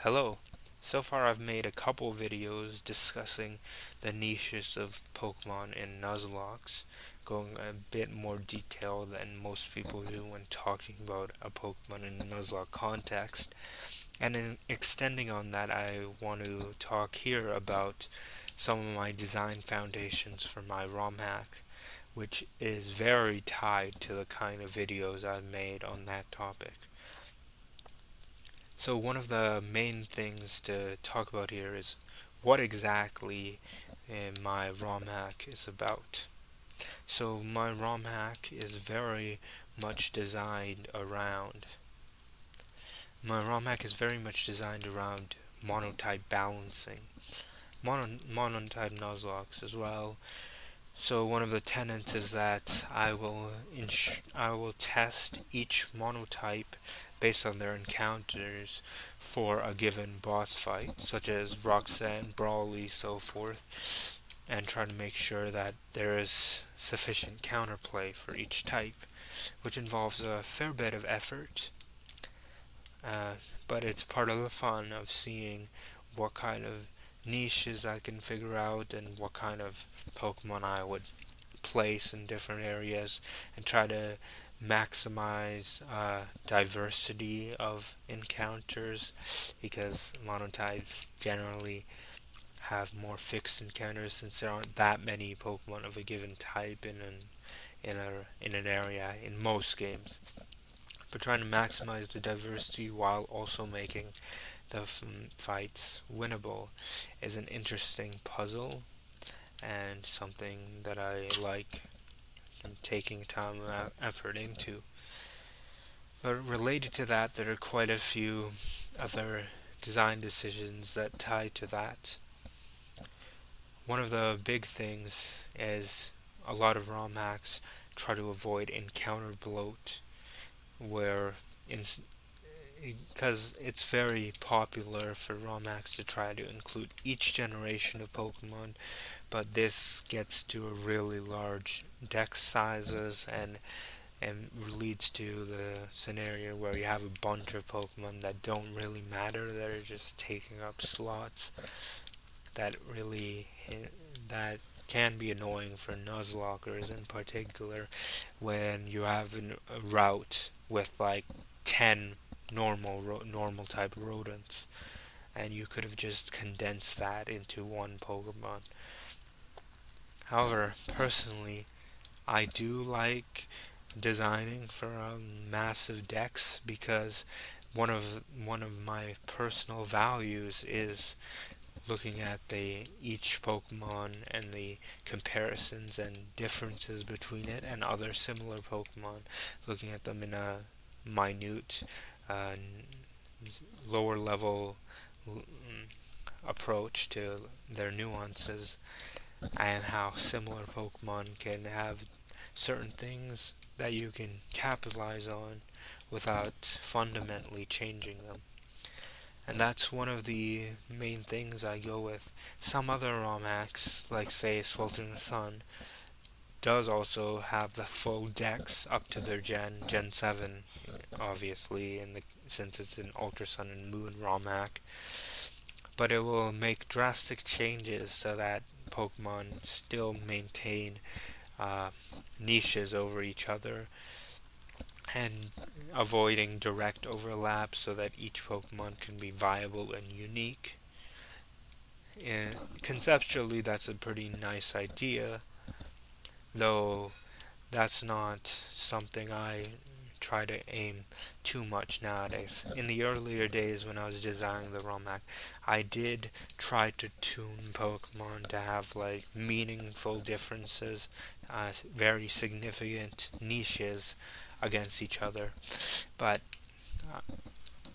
Hello. So far I've made a couple videos discussing the niches of Pokemon in Nuzlocke, going a bit more detail than most people do when talking about a Pokemon in a Nuzlocke context. And in extending on that, I want to talk here about some of my design foundations for my romhack, which is very tied to the kind of videos I've made on that topic. So one of the main things to talk about here is what exactly my ROM hack is about. So my ROM hack is very much designed around monotype balancing, monotype Nuzlocke as well. So one of the tenets is that I will test each monotype based on their encounters for a given boss fight, such as Roxanne, Brawly, so forth, and try to make sure that there is sufficient counterplay for each type, which involves a fair bit of effort, uh, but it's part of the fun of seeing what kind of niches I can figure out and what kind of Pokemon I would place in different areas and try to maximize diversity of encounters because monotypes generally have more fixed encounters since there aren't that many Pokemon of a given type in an area in most games. But trying to maximize the diversity while also making the fights winnable is an interesting puzzle and something that I like taking time and effort into. But related to that, there are quite a few other design decisions that tie to that. One of the big things is a lot of ROM hacks try to avoid encounter bloat, where in because it's very popular for ROM hacks to try to include each generation of Pokemon, but this gets to a really large deck sizes and leads to the scenario where you have a bunch of Pokemon that don't really matter, that are just taking up slots. That really that can be annoying for Nuzlockers in particular when you have a route with like 10 normal type rodents and you could have just condensed that into one Pokemon. However, personally, I do like designing for massive decks because one of my personal values is looking at the each Pokemon and the comparisons and differences between it and other similar Pokemon, looking at them in a minute, uh, lower level approach to their nuances and how similar Pokemon can have certain things that you can capitalize on without fundamentally changing them. And that's one of the main things I go with. Some other ROM hacks, like say Sweltering Sun, does also have the full decks up to their Gen 7, obviously, since it's an Ultra Sun and Moon ROM hack. But it will make drastic changes so that Pokemon still maintain uh, niches over each other and avoiding direct overlap so that each Pokemon can be viable and unique. And conceptually, that's a pretty nice idea, though that's not something I try to aim too much nowadays. In the earlier days when I was designing the ROM hack, I did try to tune Pokemon to have like meaningful differences, very significant niches against each other. But uh,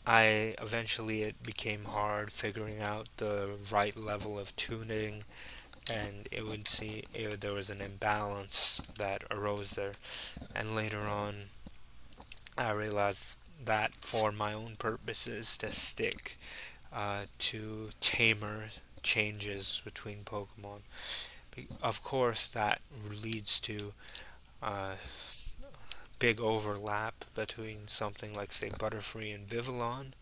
I eventually it became hard figuring out the right level of tuning, and there was an imbalance that arose there. And later on, I realized that for my own purposes, to stick to tamer changes between Pokemon. Of course, that leads to uh, big overlap between something like, say, Butterfree and Vivillon,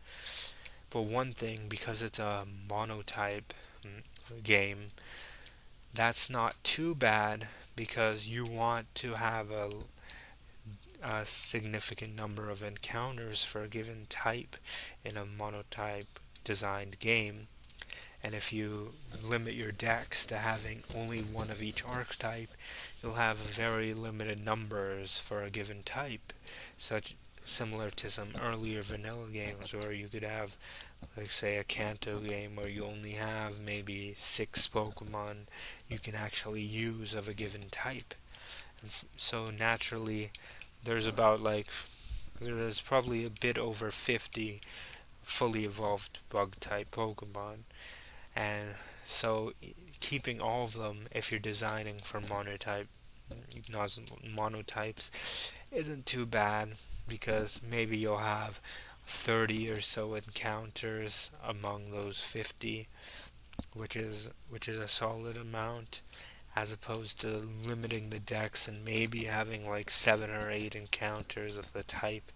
But one thing, because it's a monotype game, that's not too bad because you want to have a significant number of encounters for a given type in a monotype designed game. And if you limit your decks to having only one of each archetype, you'll have very limited numbers for a given type, such similar to some earlier vanilla games where you could have, like say, a Kanto game where you only have maybe 6 Pokemon you can actually use of a given type. And so naturally, there's about like there's probably a bit over 50 fully evolved bug type Pokemon, and so keeping all of them, if you're designing for monotypes, isn't too bad because maybe you'll have 30 or so encounters among those 50, which is a solid amount, as opposed to limiting the decks and maybe having like 7 or 8 encounters of the type,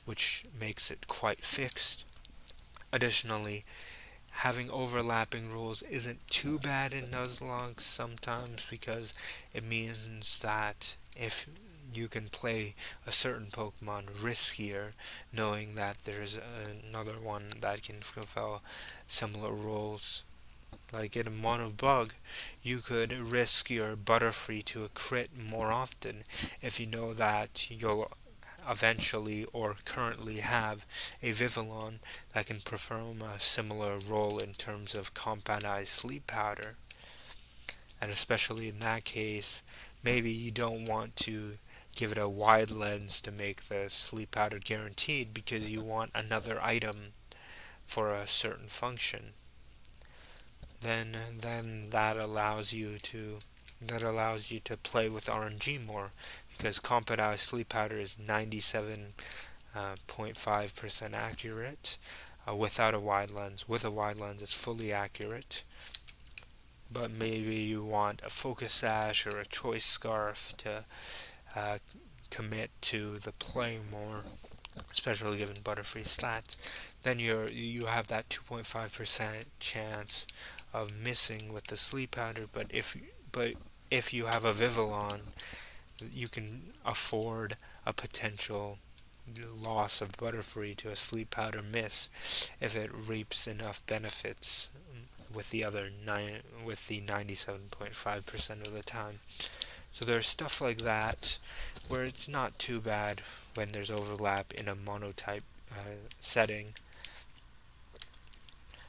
which makes it quite fixed. Additionally, having overlapping rules isn't too bad in Nuzlocke sometimes because it means that if you can play a certain Pokemon riskier, knowing that there's another one that can fulfill similar roles. Like in a mono bug, you could risk your Butterfree to a crit more often if you know that you'll eventually or currently have a Vivillon that can perform a similar role in terms of compoundized sleep powder. And especially in that case, maybe you don't want to give it a wide lens to make the sleep powder guaranteed because you want another item for a certain function. Then that allows you to play with RNG more because compoundized sleep powder is 97.5% accurate without a wide lens. With a wide lens, it's fully accurate. But maybe you want a focus sash or a choice scarf to uh, commit to the play more, especially given Butterfree stats. Then you have that 2.5% chance of missing with the sleep powder. But if you have a Vivillon, you can afford a potential loss of Butterfree to a sleep powder miss if it reaps enough benefits with the 97.5% of the time. So there's stuff like that where it's not too bad when there's overlap in a monotype setting.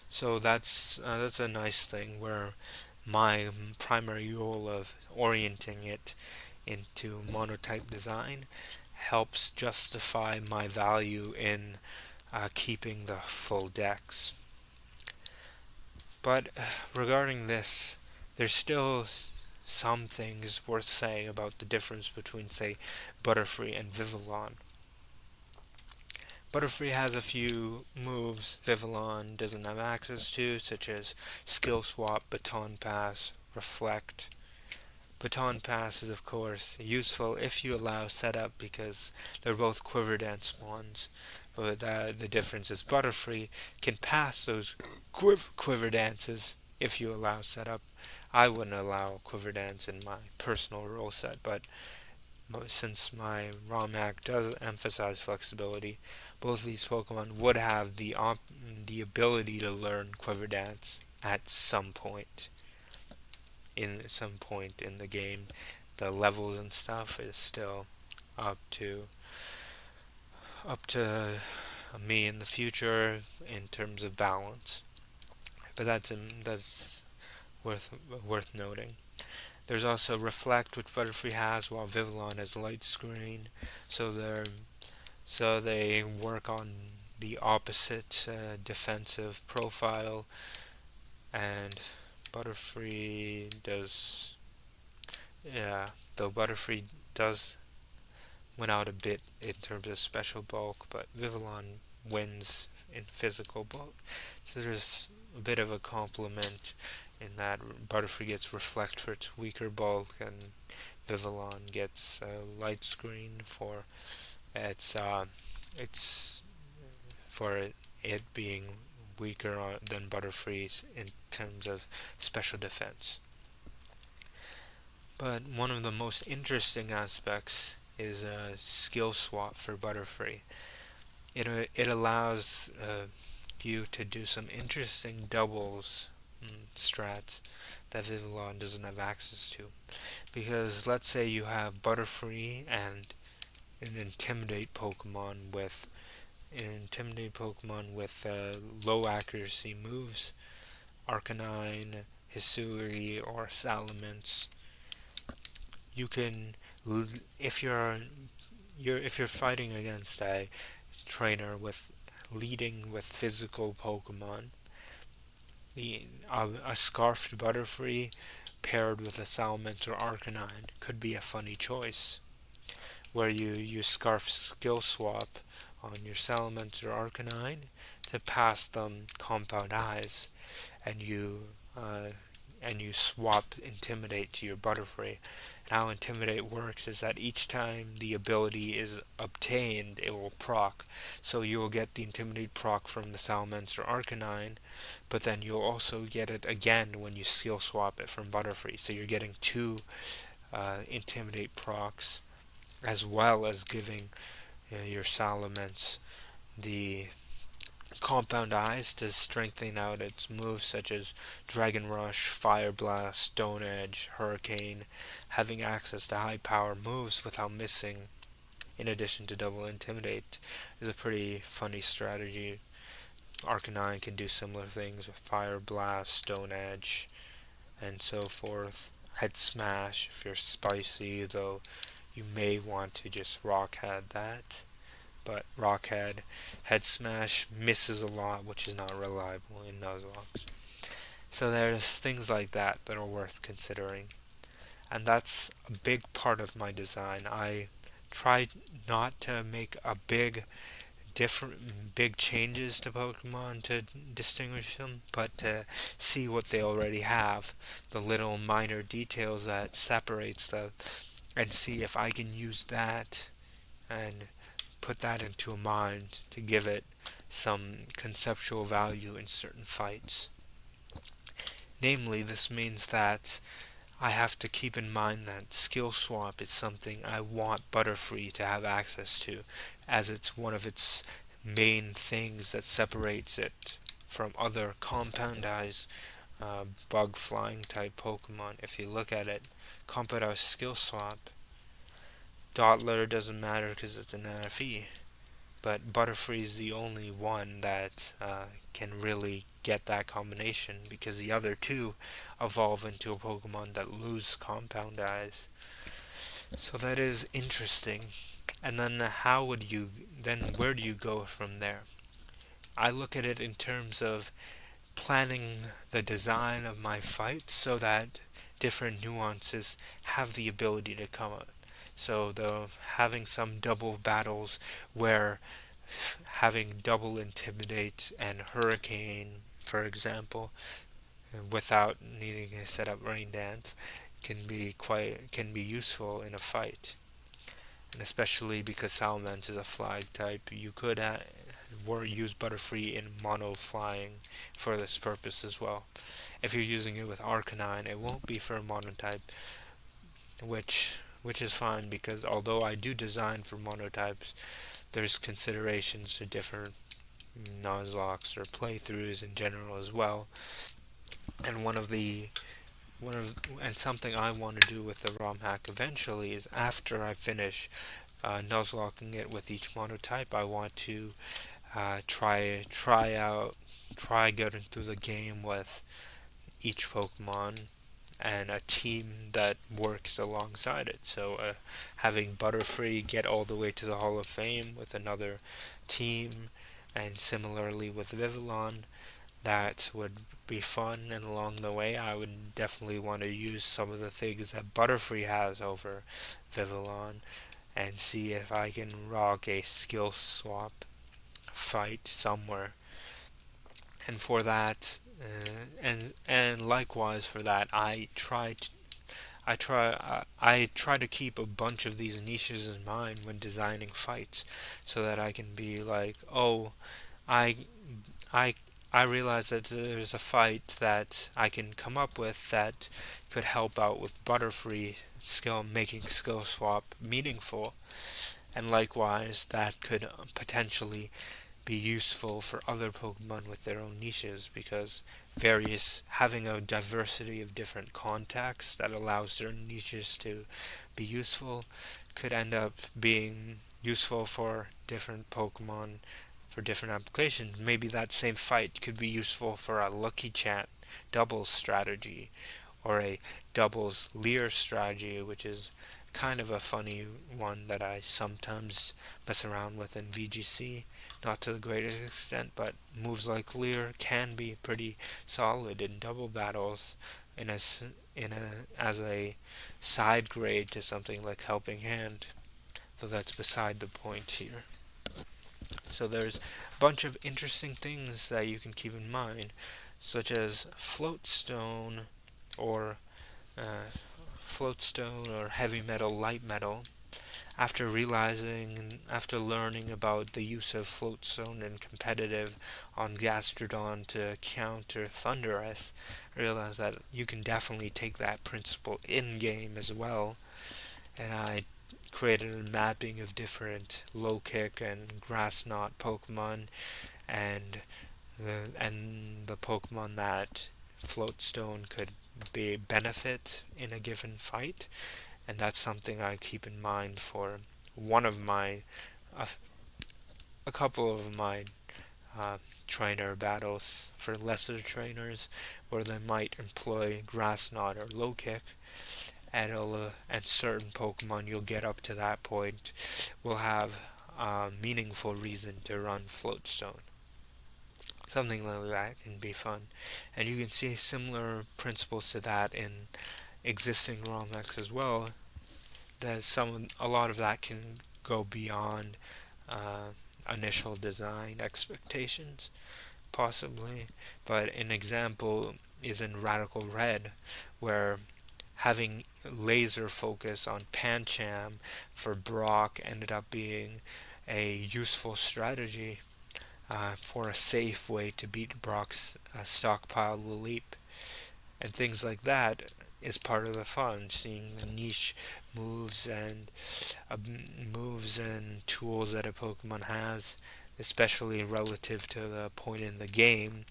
So that's a nice thing where my primary goal of orienting it into monotype design helps justify my value in keeping the full decks. But regarding this, there's still some things worth saying about the difference between, say, Butterfree and Vivillon. Butterfree has a few moves Vivillon doesn't have access to, such as Skill Swap, Baton Pass, Reflect. Baton Pass is, of course, useful if you allow setup because they're both Quiver Dance spawns. But the difference is Butterfree can pass those Quiver Dances if you allow setup. I wouldn't allow Quiver Dance in my personal rule set, but since my romhack does emphasize flexibility, both these Pokemon would have the ability to learn Quiver Dance at some point. In some point in the game, the levels and stuff is still up to me in the future in terms of balance. But that's worth noting. There's also Reflect, which Butterfree has, while Vivillon has Light Screen. So they work on the opposite defensive profile, and Butterfree does. Yeah, though Butterfree does win out a bit in terms of special bulk, but Vivillon wins in physical bulk. So there's a bit of a complement in that Butterfree gets Reflect for its weaker bulk, and Vivillon gets Light Screen its for it being weaker than Butterfree's in terms of special defense. But one of the most interesting aspects is a skill swap for Butterfree. It allows you to do some interesting doubles strats that Vivillon doesn't have access to. Because let's say you have Butterfree and an Intimidate Pokemon with low accuracy moves, Arcanine, Hisui, or Salamence. You can, if you're fighting against a trainer with leading with physical Pokemon, a Scarfed Butterfree paired with a Salamence or Arcanine could be a funny choice, where you Scarf Skill Swap on your Salamence or Arcanine to pass them Compound Eyes, and you swap Intimidate to your Butterfree. And how Intimidate works is that each time the ability is obtained, it will proc. So you will get the Intimidate proc from the Salamence or Arcanine, but then you'll also get it again when you skill swap it from Butterfree. So you're getting two Intimidate procs, as well as giving your Salamence the Compound Eyes to strengthen out its moves such as Dragon Rush, Fire Blast, Stone Edge, Hurricane, having access to high power moves without missing, in addition to double Intimidate, is a pretty funny strategy. Arcanine can do similar things with Fire Blast, Stone Edge, and so forth. Head Smash if you're spicy, though you may want to just Rock Head that. But Rockhead, Head Smash misses a lot, which is not reliable in Nuzlocke. So there's things like that are worth considering. And that's a big part of my design. I try not to make big changes to Pokemon to distinguish them, but to see what they already have, the little minor details that separates them, and see if I can use that and put that into a mind to give it some conceptual value in certain fights. Namely, this means that I have to keep in mind that skill swap is something I want Butterfree to have access to, as it's one of its main things that separates it from other compoundized bug flying type Pokemon. If you look at it, compoundized skill swap, Dottler doesn't matter because it's an NFE, but Butterfree is the only one that can really get that combination, because the other two evolve into a Pokemon that lose Compound Eyes. So that is interesting. And then where do you go from there? I look at it in terms of planning the design of my fights so that different nuances have the ability to come up. So having some double battles where having double Intimidate and Hurricane, for example, without needing to set up Rain Dance, can be useful in a fight. And especially because Salamence is a flag type, you could use Butterfree in mono flying for this purpose as well. If you're using it with Arcanine, it won't be for a monotype, which is fine, because although I do design for monotypes, there's considerations to different Nuzlocke or playthroughs in general as well. And something I want to do with the romhack eventually is, after I finish Nuzlocking it with each monotype, I want to try getting through the game with each Pokemon and a team that works alongside it. So having Butterfree get all the way to the Hall of Fame with another team, and similarly with Vivillon, that would be fun. And along the way, I would definitely want to use some of the things that Butterfree has over Vivillon, and see if I can rock a skill swap fight somewhere. And for that, and likewise for that, I try to keep a bunch of these niches in mind when designing fights, so that I can be like, oh, I I realized that there's a fight that I can come up with that could help out with Butterfree skill, making skill swap meaningful, and likewise that could potentially be useful for other Pokemon with their own niches, because various having a diversity of different contacts that allows their niches to be useful could end up being useful for different Pokemon for different applications. Maybe that same fight could be useful for a Lucky Chat doubles strategy or a doubles Leer strategy, which is kind of a funny one that I sometimes mess around with in VGC. Not to the greatest extent, but moves like Leer can be pretty solid in double battles in a, as a side grade to something like Helping Hand. So that's beside the point here. So there's a bunch of interesting things that you can keep in mind, such as floatstone or uh, floatstone or heavy metal, light metal. After realizing and after learning about the use of floatstone in competitive on Gastrodon to counter Thunderous, I realized that you can definitely take that principle in game as well. And I created a mapping of different low kick and grass knot Pokemon and the Pokemon that Floatstone could be benefit in a given fight, and that's something I keep in mind for one of my a, a couple of my uh, trainer battles for lesser trainers where they might employ grass knot or low kick, and certain Pokemon you'll get up to that point will have a meaningful reason to run Floatstone. Something like that can be fun, and you can see similar principles to that in existing romhacks as well. That a lot of that can go beyond uh, initial design expectations, possibly. But an example is in Radical Red, where having laser focus on Pancham for Brock ended up being a useful strategy for a safe way to beat Brock's stockpile leap. And things like that is part of the fun, seeing the niche moves and uh, moves and tools that a Pokemon has, especially relative to the point in the game.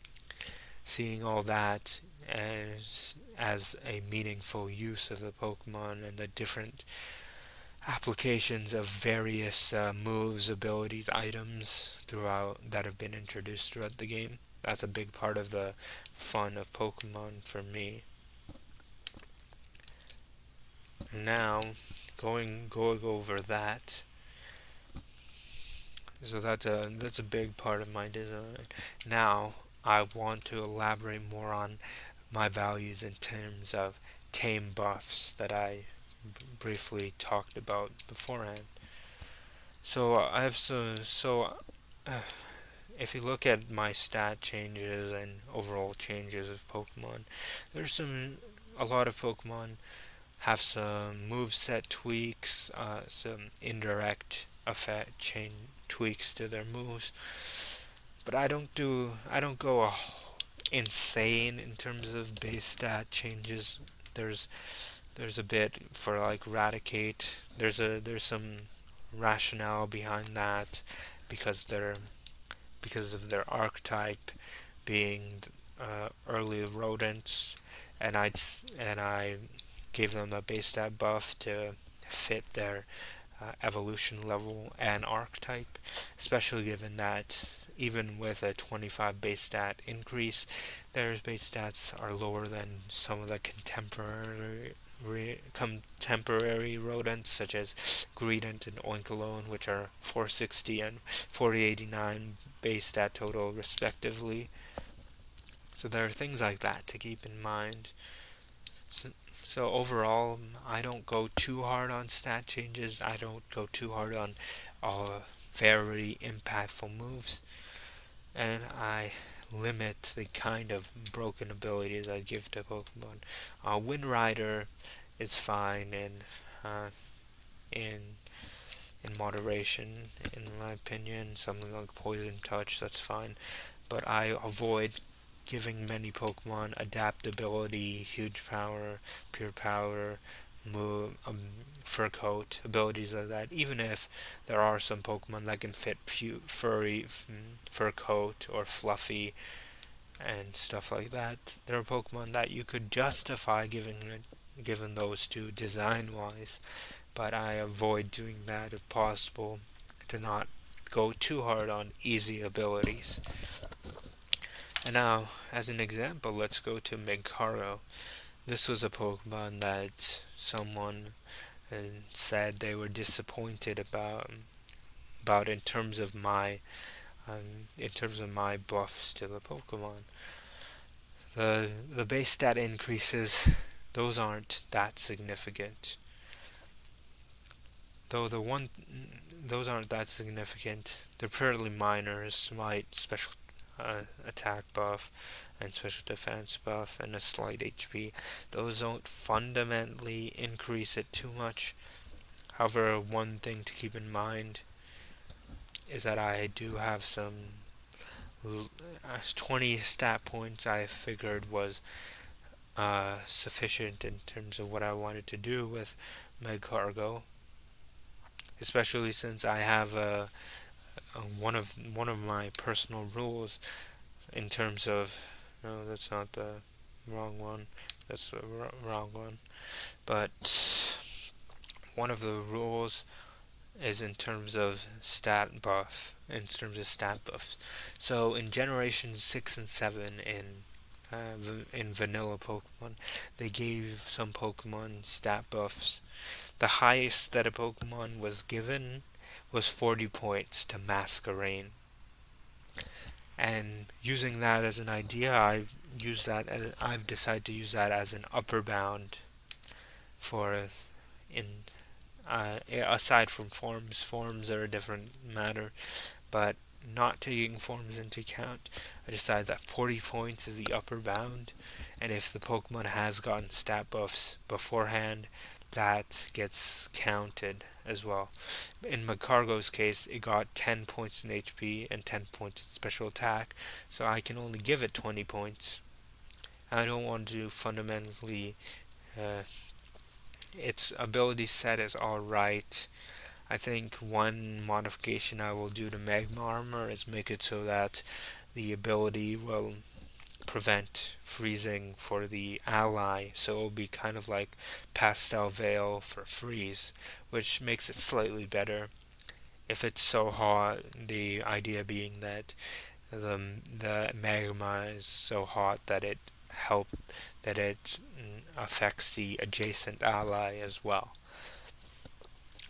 Seeing all that as a meaningful use of the Pokemon and the different applications of various moves, abilities, items throughout that have been introduced throughout the game. That's a big part of the fun of Pokemon for me. Now, going over that, so that's a big part of my design. Now, I want to elaborate more on my values in terms of tame buffs that I briefly talked about beforehand. So I have uh, if you look at my stat changes and overall changes of Pokemon, there's a lot of Pokemon have some move set tweaks, some indirect effect chain tweaks to their moves, but I don't go insane in terms of base stat changes. There's there's a bit for like Eradicate. There's some rationale behind that because of their archetype being early rodents, and I gave them a base stat buff to fit their evolution level and archetype, especially given that even with a 25 base stat increase, their base stats are lower than some of the contemporary rodents such as Greedent and Oinkologne, which are 460 and 489 base stat total respectively. So there are things like that to keep in mind. So overall, I don't go too hard on stat changes. I don't go too hard on very impactful moves, and I limit the kind of broken abilities I give to Pokemon. Wind Rider is fine uh, in in moderation, in my opinion. Something like Poison Touch, that's fine. but I avoid giving many Pokemon adaptability, huge power, pure power, move, fur coat, abilities like that. Even if there are some Pokemon that can fit furry, fur coat, or fluffy, and stuff like that, there are Pokemon that you could justify giving those to design wise, but I avoid doing that if possible to not go too hard on easy abilities. And now, as an example, let's go to Megcaro. This was a Pokemon that someone said they were disappointed about in terms of my buffs to the Pokemon. The base stat increases, those aren't that significant. Though the one those aren't that significant. They're fairly minor. A slight special attack buff and special defense buff and a slight HP. Those don't fundamentally increase it too much. However, one thing to keep in mind is that I do have some 20 stat points I figured was sufficient in terms of what I wanted to do with Megcargo, especially since I have one of my personal rules in terms of, no, that's not the wrong one, that's the wrong one, but one of the rules is in terms of stat buffs. So in Generation 6 and 7 in vanilla Pokemon, they gave some Pokemon stat buffs. The highest that a Pokemon was given was 40 points to Masquerain. And using that as an idea, I've decided to use that as an upper bound for in aside from forms are a different matter, but not taking forms into account, I decided that 40 points is the upper bound, and if the Pokemon has gotten stat buffs beforehand, that gets counted as well. In Magcargo's case, it got 10 points in HP and 10 points in special attack, so I can only give it 20 points. I don't want to fundamentally... its ability set is alright. I think one modification I will do to Magma Armor is make it so that the ability will prevent freezing for the ally, so it'll be kind of like Pastel Veil for freeze, which makes it slightly better. If it's so hot, the idea being that the magma is so hot that it affects the adjacent ally as well,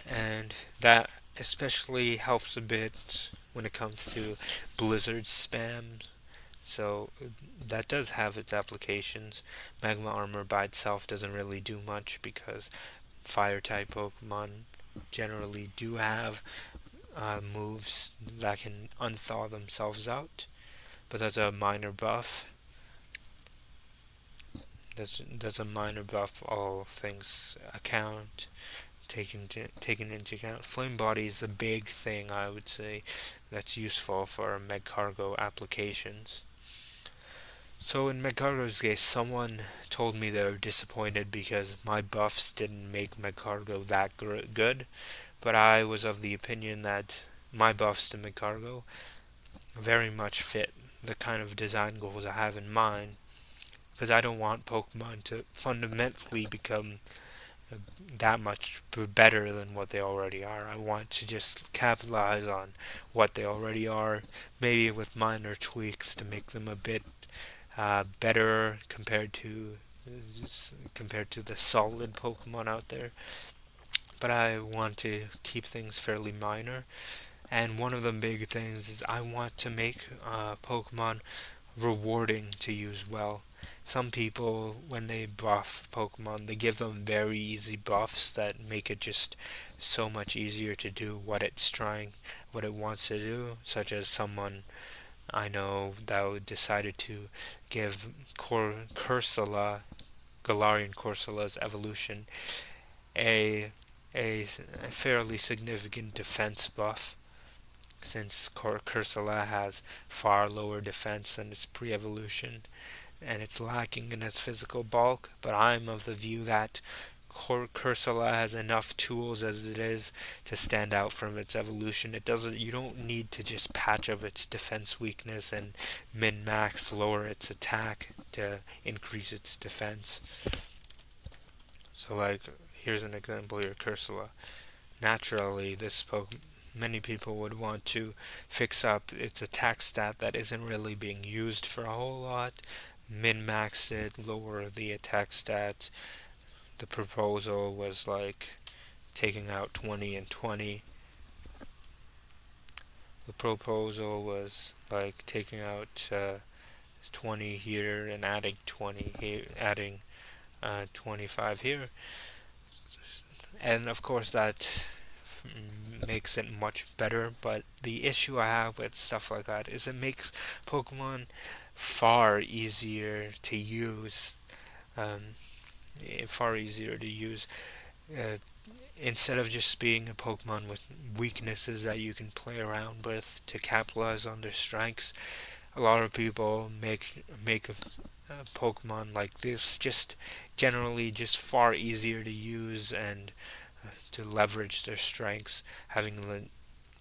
and that especially helps a bit when it comes to blizzard spam. So that does have its applications. Magma Armor by itself doesn't really do much because fire type Pokemon generally do have moves that can unthaw themselves out, but that's a minor buff. That's a minor buff, all things taken into account. Flame Body is the big thing, I would say, that's useful for Magcargo applications. So in Magcargo's case, someone told me they were disappointed because my buffs didn't make Magcargo that good, but I was of the opinion that my buffs to Magcargo very much fit the kind of design goals I have in mind, because I don't want Pokemon to fundamentally become that much better than what they already are. I want to just capitalize on what they already are, maybe with minor tweaks to make them a bit better compared to the solid Pokemon out there. But I want to keep things fairly minor. And one of the big things is I want to make Pokemon rewarding to use well. Some people, when they buff Pokemon, they give them very easy buffs that make it just so much easier to do what it wants to do, such as someone I know that decided to give Galarian Corsola's evolution a fairly significant defense buff. since Cursula has far lower defense than its pre-evolution, and it's lacking in its physical bulk, but I'm of the view that Cursula has enough tools as it is to stand out from its evolution. It doesn't. You don't need to just patch up its defense weakness and min-max lower its attack to increase its defense. So, like, here's an example here, Cursula. Naturally, many people would want to fix up its attack stat that isn't really being used for a whole lot, min-max it, lower the attack stat. The proposal was like taking out 20 and 20. The proposal was like taking out 20 here and adding 20 here, adding 25 here. And of course that makes it much better, but the issue I have with stuff like that is it makes Pokemon far easier to use. Um, Far easier to use. Uh, Instead of just being a Pokemon with weaknesses that you can play around with to capitalize on their strengths, a lot of people make a Pokemon like this just generally just far easier to use and to leverage their strengths.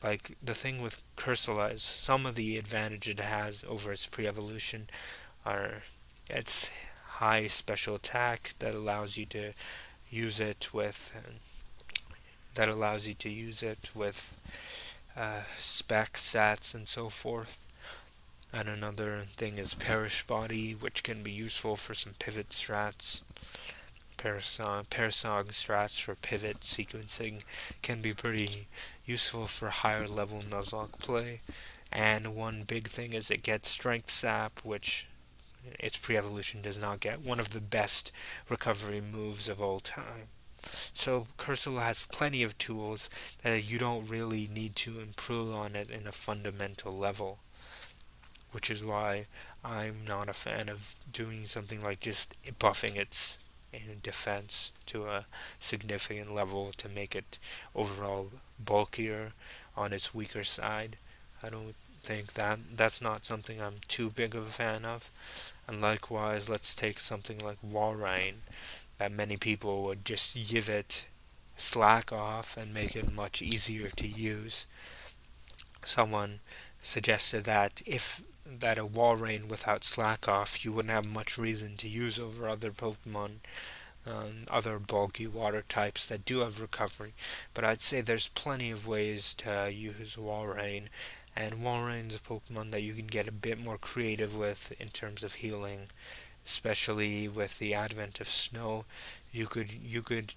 Like the thing with Cursula is some of the advantage it has over its pre-evolution are its high special attack that allows you to use it with spec sats and so forth. And another thing is Perish Body, which can be useful for some pivot strats. Parasong strats for pivot sequencing can be pretty useful for higher level Nuzlocke play. And one big thing is it gets Strength Sap, which its pre-evolution does not get. One of the best recovery moves of all time. So Cursula has plenty of tools that you don't really need to improve on it in a fundamental level, which is why I'm not a fan of doing something like just buffing its defense to a significant level to make it overall bulkier on its weaker side. I don't think that's not something I'm too big of a fan of. And likewise, let's take something like Walrein, that many people would just give it slack off and make it much easier to use. Someone suggested that if that a Walrein without slack off, you wouldn't have much reason to use over other Pokemon, other bulky water types that do have recovery. But I'd say there's plenty of ways to use Walrein, and Walrein's a Pokemon that you can get a bit more creative with in terms of healing, especially with the advent of snow. You could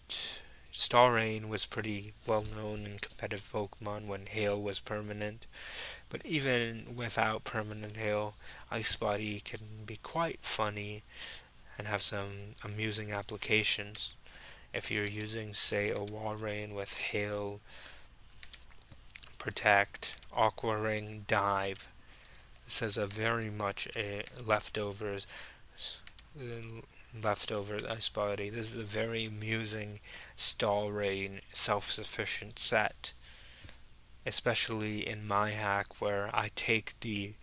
Starrain was pretty well known in competitive Pokemon when Hail was permanent, but even without permanent Hail, Ice Body can be quite funny and have some amusing applications. If you're using, say, a Walrein with Hail, Protect, Aqua Ring, Dive, this is a very much a leftover Ice Body. This is a very amusing Stall self-sufficient set, especially in my hack where I take the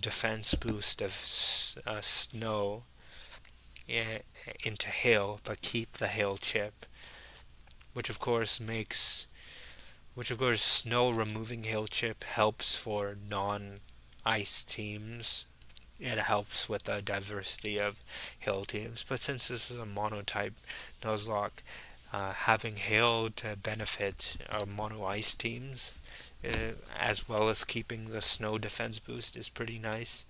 defense boost of snow into hail, but keep the hail chip, which of course snow removing hail chip helps for non-ice teams. It helps with the diversity of hail teams, but since this is a monotype Nuzlocke, having hail to benefit mono ice teams, as well as keeping the snow defense boost, is pretty nice.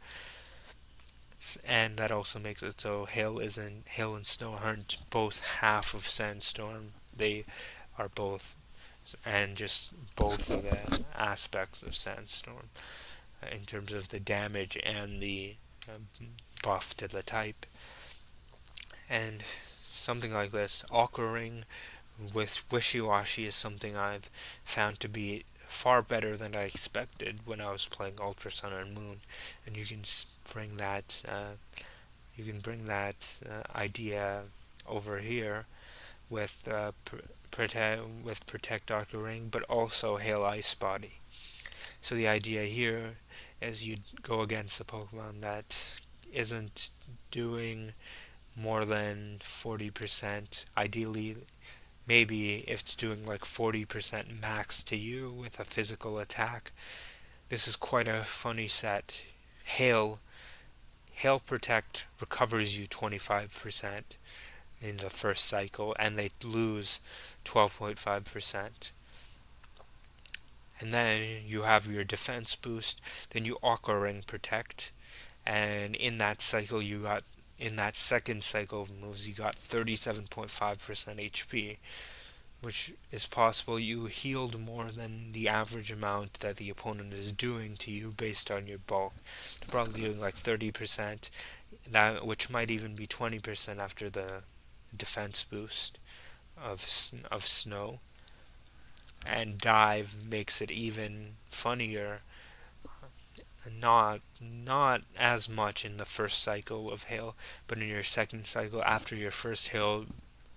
And that also makes it so hail and snow aren't both half of sandstorm. They are both, and just both of the aspects of sandstorm in terms of the damage and the buff to the type. And something like this, Aqua Ring with Wishy-Washy is something I've found to be far better than I expected when I was playing Ultra Sun and Moon. And you can bring that idea over here with Protect Aqua Ring, but also Hail Ice Body. So the idea here is you go against a Pokemon that isn't doing more than 40%. Ideally, maybe if it's doing like 40% max to you with a physical attack. This is quite a funny set. Hail Hail Protect recovers you 25% in the first cycle, and they lose 12.5%. And then you have your defense boost, then you Aqua Ring Protect, and in that second cycle of moves, you got 37.5% HP, which is possible you healed more than the average amount that the opponent is doing to you based on your bulk. They're probably doing like 30%, that which might even be 20% after the defense boost of snow. And dive makes it even funnier. Not as much in the first cycle of hail, but in your second cycle after your first hail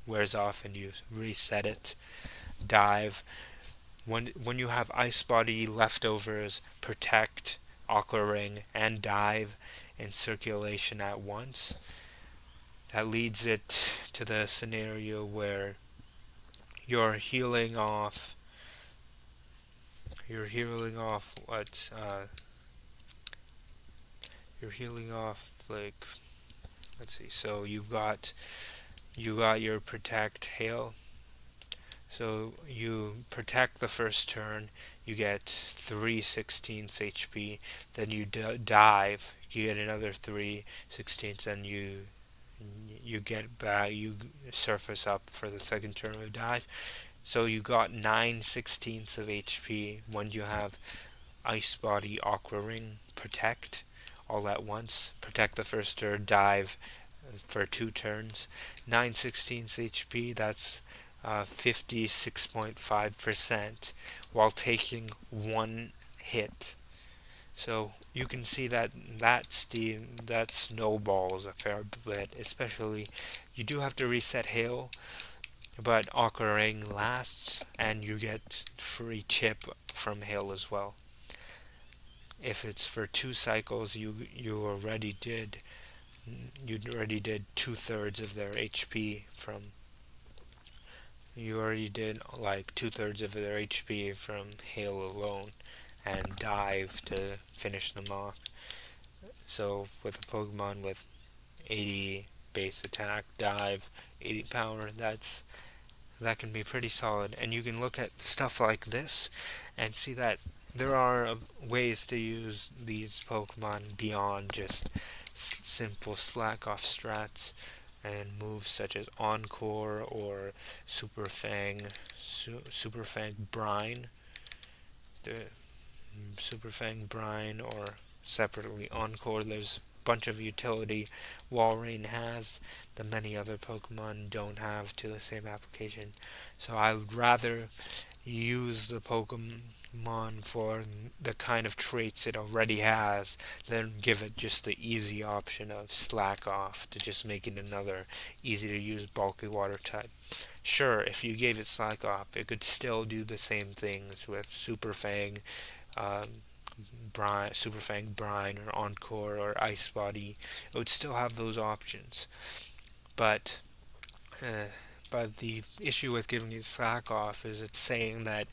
wears off and you reset it, dive. When you have Ice Body leftovers, Protect, Aqua Ring, and Dive in circulation at once, that leads it to the scenario where you're healing off. You're healing off what? You're healing off like. Let's see. So you got your Protect Hail. So you protect the first turn, you get 3/16 HP, then you dive, you get another 3/16, and you get back, you surface up for the second turn of dive. So you got 9/16 of HP when you have Ice Body, Aqua Ring, Protect all at once. Protect the first turn, dive for 2 turns. 9/16 HP, that's 56.5% while taking one hit. So you can see that snowballs a fair bit, especially you do have to reset hail, but Aqua Ring lasts and you get free chip from hail as well. If it's for 2 cycles, you already did 2/3 of their HP from you already did like 2/3 of their HP from hail alone and dive to finish them off. So with a Pokemon with 80 base attack, dive, 80 power, that can be pretty solid. And you can look at stuff like this and see that there are ways to use these Pokemon beyond just simple slack off strats and moves such as Encore or Super Fang Brine, the Super Fang Brine, or separately Encore. There's a bunch of utility Walrein has that many other Pokemon don't have to the same application. So I would rather use the Pokemon for the kind of traits it already has than give it just the easy option of slack off to just make it another easy to use bulky water type. Sure, if you gave it slack off, it could still do the same things with um, Super Fang Brine, or Encore, or Ice Body. It would still have those options, but uh, but the issue with giving it slack off is it's saying that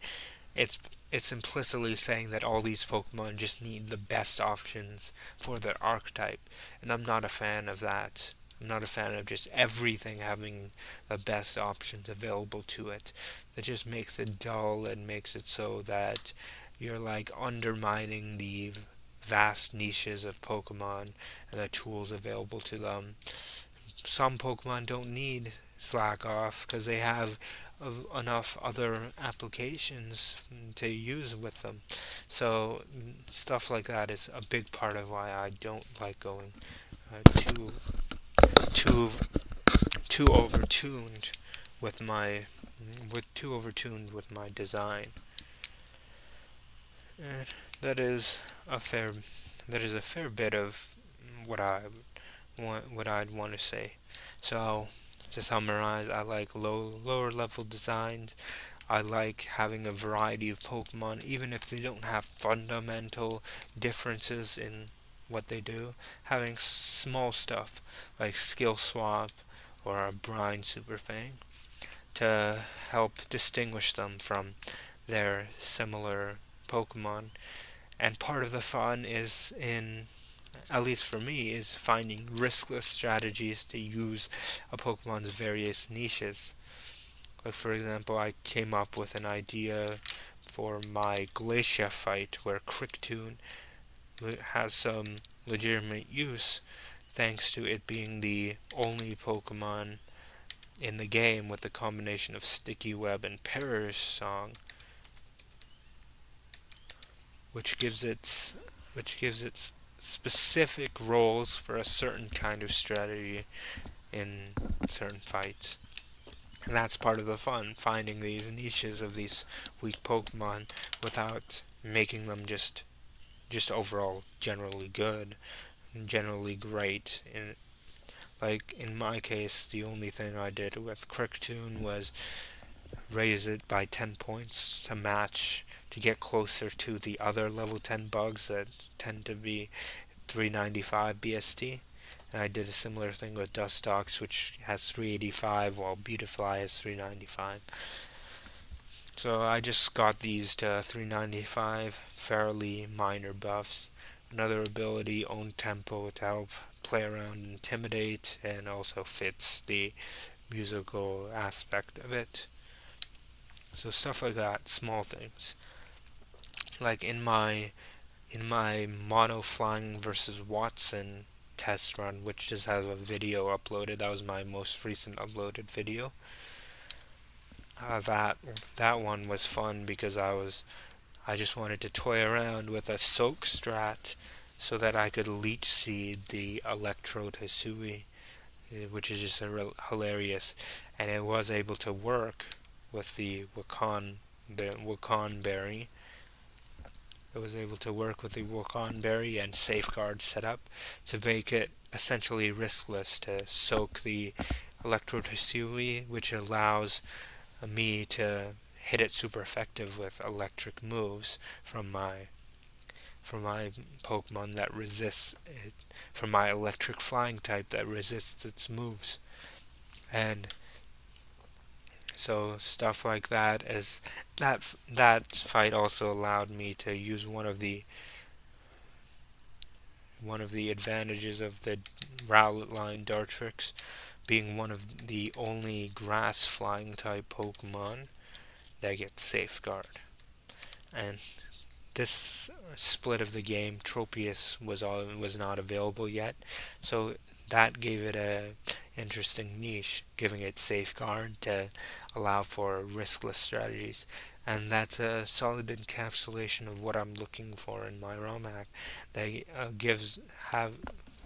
it's it's implicitly saying that all these Pokemon just need the best options for their archetype, and I'm not a fan of that. I'm not a fan of just everything having the best options available to it. That just makes it dull and makes it so that you're like undermining the vast niches of Pokemon and the tools available to them. Some Pokemon don't need slack off because they have enough other applications to use with them. So stuff like that is a big part of why I don't like going too too too overtuned with my too overtuned with my design. Uh, that is a fair bit of what I'd want to say. So to summarize, I like lower level designs. I like having a variety of Pokemon, even if they don't have fundamental differences in what they do. Having small stuff like Skill Swap or a Brine Super Fang to help distinguish them from their similar Pokemon. And part of the fun is in, at least for me, is finding riskless strategies to use a Pokemon's various niches. Like for example, I came up with an idea for my Glacia fight where Cricktoon has some legitimate use thanks to it being the only Pokemon in the game with the combination of Sticky Web and Perish Song, which gives its specific roles for a certain kind of strategy in certain fights. And that's part of the fun, finding these niches of these weak Pokemon without making them just overall generally good, generally great. Like in my case, the only thing I did with Cricktoon was raise it by 10 points to match, to get closer to the other level 10 bugs that tend to be 395 BST. And I did a similar thing with Dustox, which has 385, while Beautifly has 395. So I just got these to 395, fairly minor buffs. Another ability, Own Tempo, to help play around and intimidate, and also fits the musical aspect of it. So stuff like that, small things. Like in my Mono Flying versus Watson test run, which just has a video uploaded. That was my most recent uploaded video. That one was fun because I just wanted to toy around with a soak strat so that I could leech seed the Electrode Hisui, which is just hilarious, and it was able to work with the Wakan berry. It was able to work with the Wakan berry and safeguard setup to make it essentially riskless to soak the Electrode Hisui, which allows me to hit it super effective with electric moves from my Pokemon that resists it, from my electric flying type that resists its moves. And so stuff like that, as that fight also allowed me to use one of the advantages of the Rowlet line Dartrix being one of the only grass flying type Pokemon that gets Safeguard. And this split of the game, Tropius was not available yet, so that gave it a interesting niche, giving it Safeguard to allow for riskless strategies. And that's a solid encapsulation of what I'm looking for in my romhack. They gives have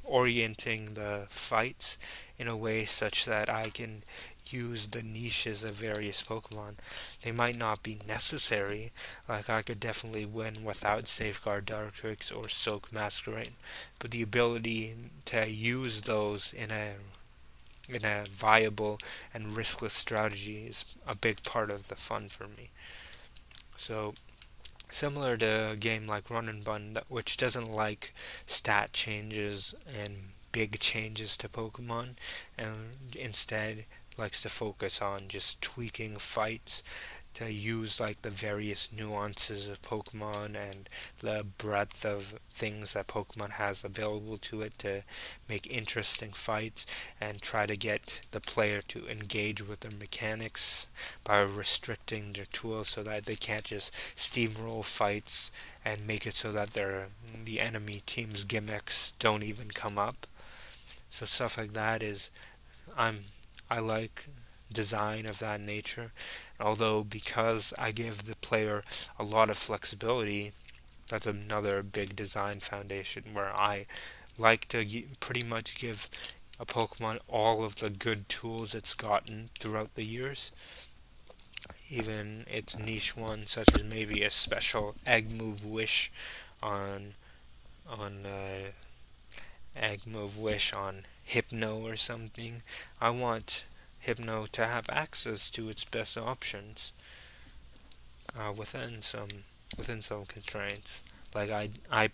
orienting the fights in a way such that I can use the niches of various Pokemon. They might not be necessary, like I could definitely win without Safeguard Dartrix or Soak Masquerain, but the ability to use those in a viable and riskless strategy is a big part of the fun for me. So similar to a game like Run and Bun, which doesn't like stat changes and big changes to Pokemon, and instead likes to focus on just tweaking fights to use like the various nuances of Pokemon and the breadth of things that Pokemon has available to it to make interesting fights and try to get the player to engage with their mechanics by restricting their tools so that they can't just steamroll fights and make it so that the enemy team's gimmicks don't even come up. So stuff like that is I'm I like design of that nature. Although because I give the player a lot of flexibility, that's another big design foundation where I like to pretty much give a Pokemon all of the good tools it's gotten throughout the years, even its niche ones, such as maybe a special Egg Move Wish on on Egg Move Wish on Hypno or something. I want Hypno to have access to its best options. within some constraints. Like I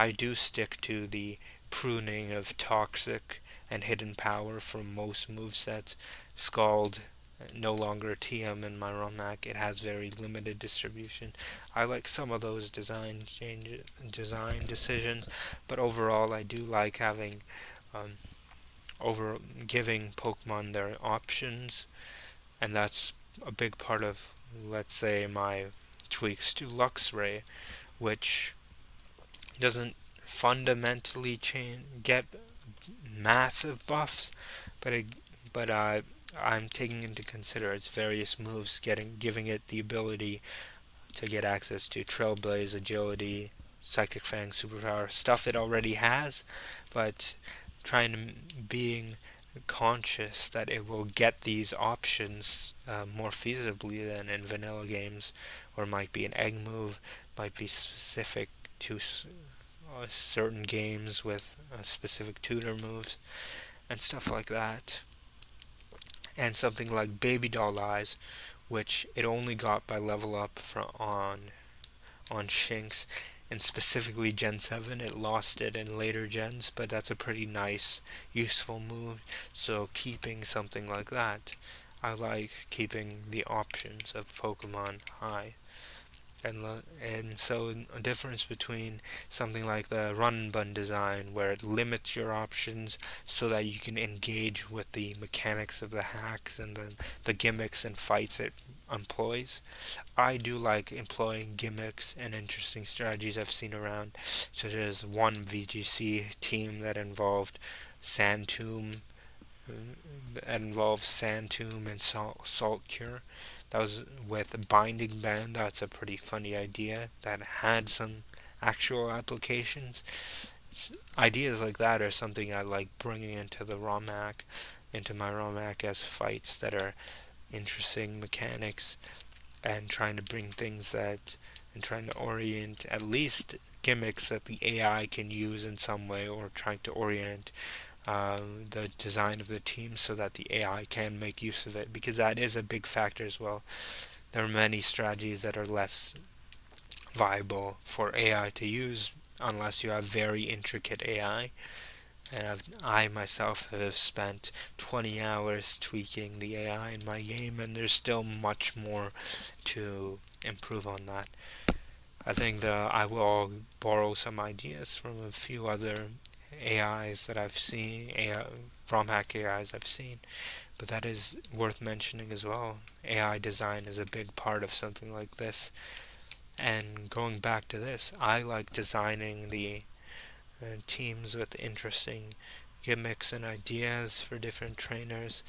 do stick to the pruning of toxic and hidden power for most movesets. Scald no longer TM in my romhack. It has very limited distribution. I like some of those design decisions, but overall I do like having um, over giving Pokemon their options, and that's a big part of, let's say, my tweaks to Luxray, which doesn't fundamentally get massive buffs, but I'm taking into consider its various moves, giving it the ability to get access to Trailblaze, Agility, Psychic Fang, Superpower, stuff it already has, but trying to being conscious that it will get these options more feasibly than in vanilla games, or might be an egg move, might be specific to certain games with specific tutor moves and stuff like that. And something like Baby Doll Eyes, which it only got by level up on Shinx, and specifically Gen 7. It lost it in later gens, but that's a pretty nice, useful move. So keeping something like that, I like keeping the options of Pokemon high. And so a difference between something like the run and bun design, where it limits your options so that you can engage with the mechanics of the hacks and the gimmicks and fights it employs. I do like employing gimmicks and interesting strategies I've seen around, such as one VGC team that involved Sand Tomb, and Salt Cure. That was with Binding Band. That's a pretty funny idea that had some actual applications. Ideas like that are something I like bringing into my romhack as fights that are interesting mechanics, and trying to bring things that and trying to orient at least gimmicks that the AI can use in some way, or trying to orient the design of the team so that the AI can make use of it, because that is a big factor as well. There are many strategies that are less viable for AI to use unless you have very intricate AI. And I myself have spent 20 hours tweaking the AI in my game, and there's still much more to improve on that. I think I will borrow some ideas from a few other AIs that I've seen, ROM hack AIs I've seen, but that is worth mentioning as well. AI design is a big part of something like this. And going back to this, I like designing the teams with interesting gimmicks and ideas for different trainers,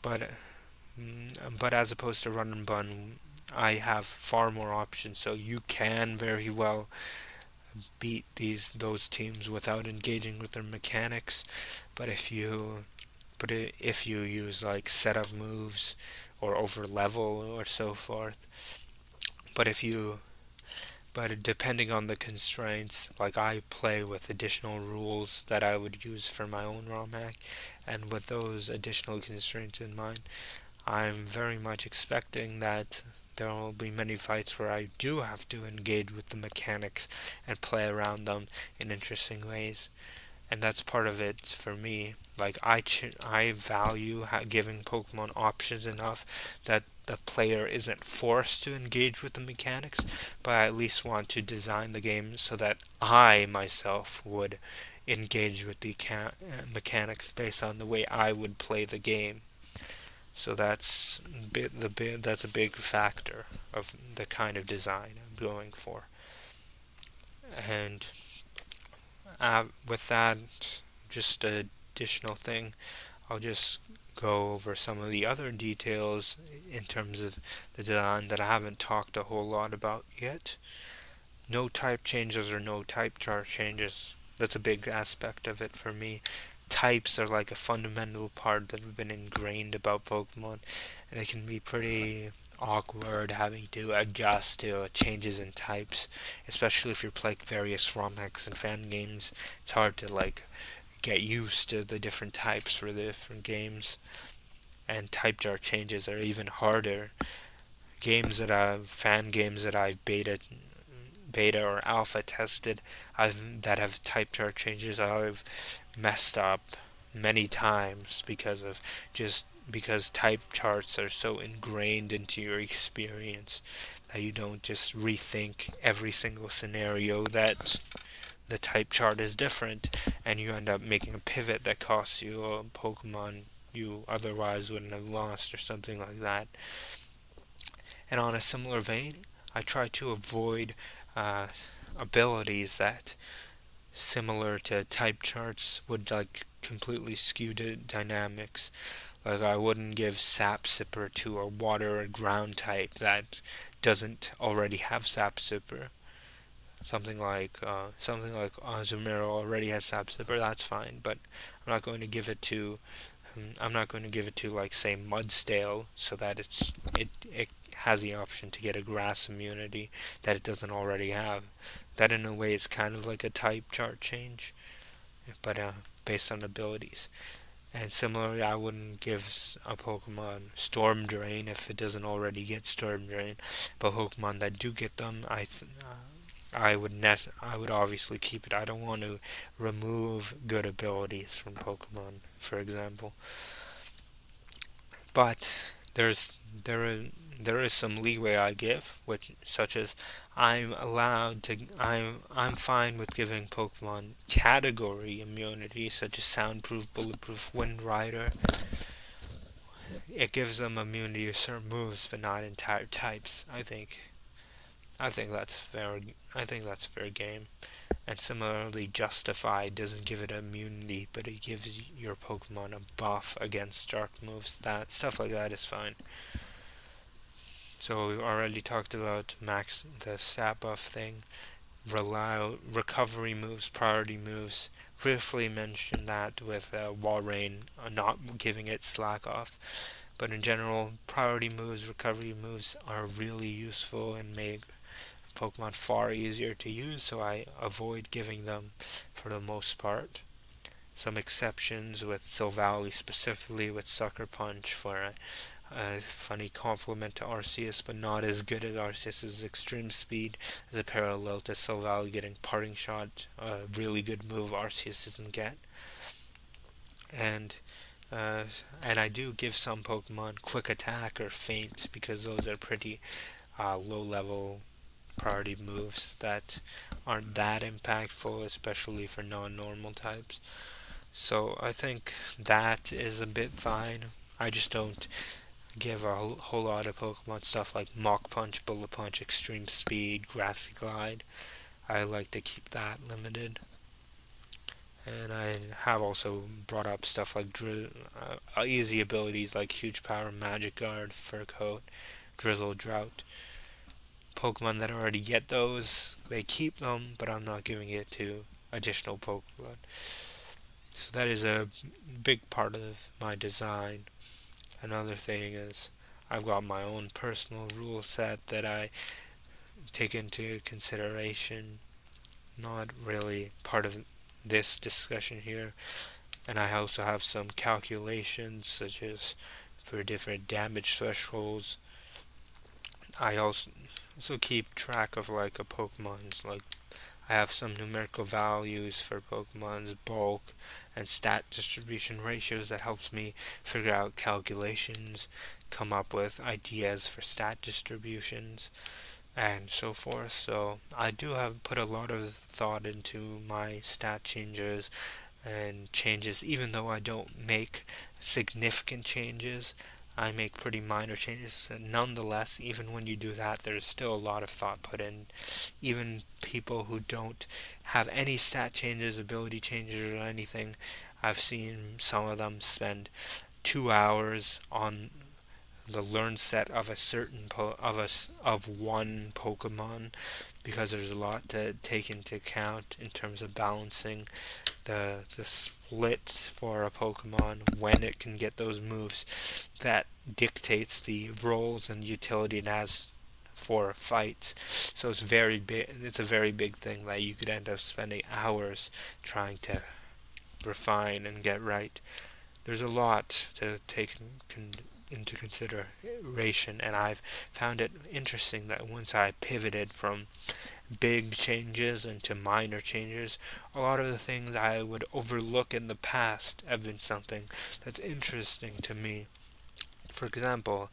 but but as opposed to run and bun, I have far more options, so you can very well beat those teams without engaging with their mechanics. But if you use like setup moves or over level or so forth, but if you but depending on the constraints, like I play with additional rules that I would use for my own ROM hack, and with those additional constraints in mind, I'm very much expecting that there will be many fights where I do have to engage with the mechanics and play around them in interesting ways. And that's part of it for me. Like I value giving Pokemon options enough that the player isn't forced to engage with the mechanics, but I at least want to design the game so that I myself would engage with the mechanics based on the way I would play the game. So that's a big factor of the kind of design I'm going for. And with that, just an additional thing, I'll just go over some of the other details in terms of the design that I haven't talked a whole lot about yet. No type changes or no type chart changes. That's a big aspect of it for me. Types are like a fundamental part that have been ingrained about Pokemon, and it can be pretty awkward having to adjust to changes in types, especially if you're playing various ROM hacks and fan games. It's hard to like get used to the different types for the different games, and type chart changes are even harder fan games that I've beta or alpha tested, that have type chart changes, I've messed up many times because type charts are so ingrained into your experience that you don't just rethink every single scenario that the type chart is different, and you end up making a pivot that costs you a Pokemon you otherwise wouldn't have lost or something like that. And on a similar vein, I try to avoid uh, abilities that, similar to type charts, would like completely skew the dynamics. Like I wouldn't give Sap Sipper to a water or ground type that doesn't already have Sap Sipper. Something like Azumarill already has Sap Sipper. That's fine, but I'm not going to give it to I'm not going to give it to, like, say, Mudstale, so that it has the option to get a grass immunity that it doesn't already have. That in a way is kind of like a type chart change, but based on abilities. And similarly, I wouldn't give a Pokemon Storm Drain if it doesn't already get Storm Drain. But Pokemon that do get them, I would obviously keep it. I don't want to remove good abilities from Pokemon, for example. But there is some leeway I give, which such as I'm fine with giving Pokemon category immunity, such as Soundproof, Bulletproof, Wind Rider. It gives them immunity to certain moves, but not entire types. I think that's fair. I think that's fair game. And similarly, Justified doesn't give it immunity, but it gives your Pokemon a buff against dark moves. That stuff like that is fine. So we've already talked about the stat buff thing, recovery moves, priority moves. Briefly mentioned that with Walrein not giving it slack off. But in general, priority moves, recovery moves are really useful and make Pokemon far easier to use, so I avoid giving them for the most part. Some exceptions with Silvally, specifically with Sucker Punch for a funny complement to Arceus, but not as good as Arceus's extreme speed as a parallel to Silvally getting Parting Shot, a really good move Arceus doesn't get. And uh, and I do give some Pokemon Quick Attack or Feint because those are pretty low level priority moves that aren't that impactful, especially for non-normal types. So I think that is a bit fine. I just don't give a whole lot of Pokemon stuff like Mach Punch, Bullet Punch, Extreme Speed, Grassy Glide. I like to keep that limited. And I have also brought up stuff like easy abilities like Huge Power, Magic Guard, Fur Coat, Drizzle, Drought. Pokemon that already get those, they keep them, but I'm not giving it to additional Pokemon. So that is a big part of my design. Another thing is I've got my own personal rule set that I take into consideration, not really part of this discussion here. And I also have some calculations, such as for different damage thresholds. I also keep track of like a Pokemon's, like I have some numerical values for Pokemon's bulk and stat distribution ratios that helps me figure out calculations, come up with ideas for stat distributions, and so forth. So I do have put a lot of thought into my stat changes and changes, even though I don't make significant changes. I make pretty minor changes. And nonetheless, even when you do that, there's still a lot of thought put in. Even people who don't have any stat changes, ability changes, or anything, I've seen some of them spend 2 hours on the learn set of a certain of one Pokemon, because there's a lot to take into account in terms of balancing the split for a Pokemon when it can get those moves that dictates the roles and utility it has for fights. So it's very big. It's a very big thing that you could end up spending hours trying to refine and get right. There's a lot to take into consideration, and I've found it interesting that once I pivoted from big changes into minor changes, a lot of the things I would overlook in the past have been something that's interesting to me. For example,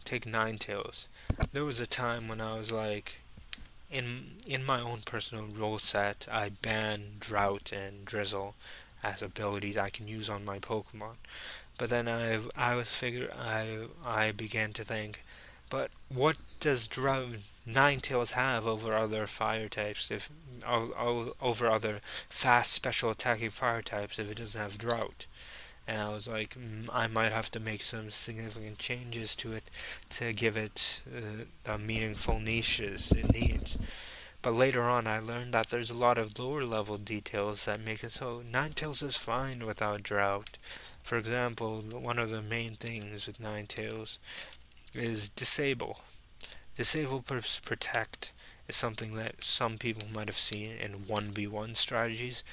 take Ninetales. There was a time when I was like, in my own personal rule set, I ban Drought and Drizzle as abilities I can use on my Pokemon. But then I began to think, but what does Ninetales have over other fire types if over other fast special attacking fire types if it doesn't have Drought? And I was like, I might have to make some significant changes to it to give it the meaningful niches it needs. But later on, I learned that there's a lot of lower level details that make it so Ninetales is fine without Drought. For example, one of the main things with Ninetales is Disable. Disable Protect is something that some people might have seen in 1v1 strategies,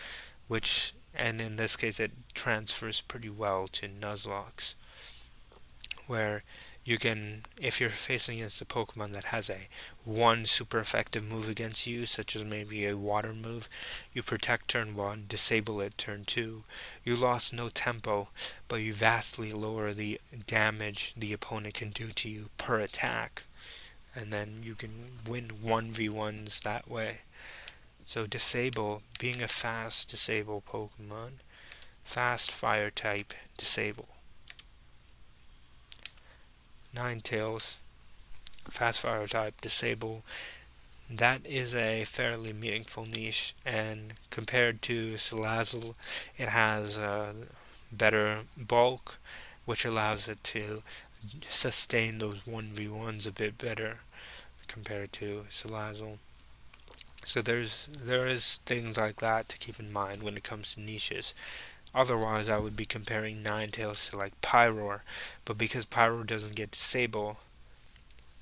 which, and in this case, it transfers pretty well to Nuzlocke, where you can, if you're facing against a Pokemon that has a one super effective move against you, such as maybe a water move, you protect turn 1, disable it turn 2. You lost no tempo, but you vastly lower the damage the opponent can do to you per attack, and then you can win 1v1s that way. So Disable, being a fast Disable Pokemon, fast Fire type Disable. Ninetales, fast Fire type Disable. That is a fairly meaningful niche, and compared to Salazzle, it has better bulk, which allows it to sustain those 1v1s a bit better compared to Salazzle. So there is things like that to keep in mind when it comes to niches. Otherwise, I would be comparing Ninetales to like Pyroar, but because Pyroar doesn't get Disable,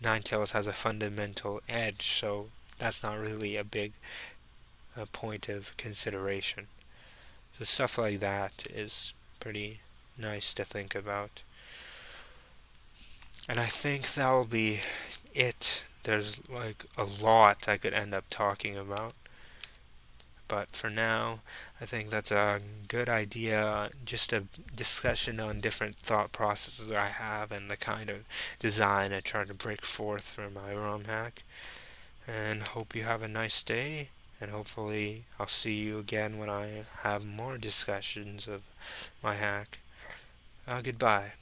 Ninetales has a fundamental edge, so that's not really a big point of consideration. So stuff like that is pretty nice to think about. And I think that will be it. There's like a lot I could end up talking about. But for now, I think that's a good idea. Just a discussion on different thought processes I have and the kind of design I try to break forth for my romhack. And hope you have a nice day. And hopefully, I'll see you again when I have more discussions of my hack. Goodbye.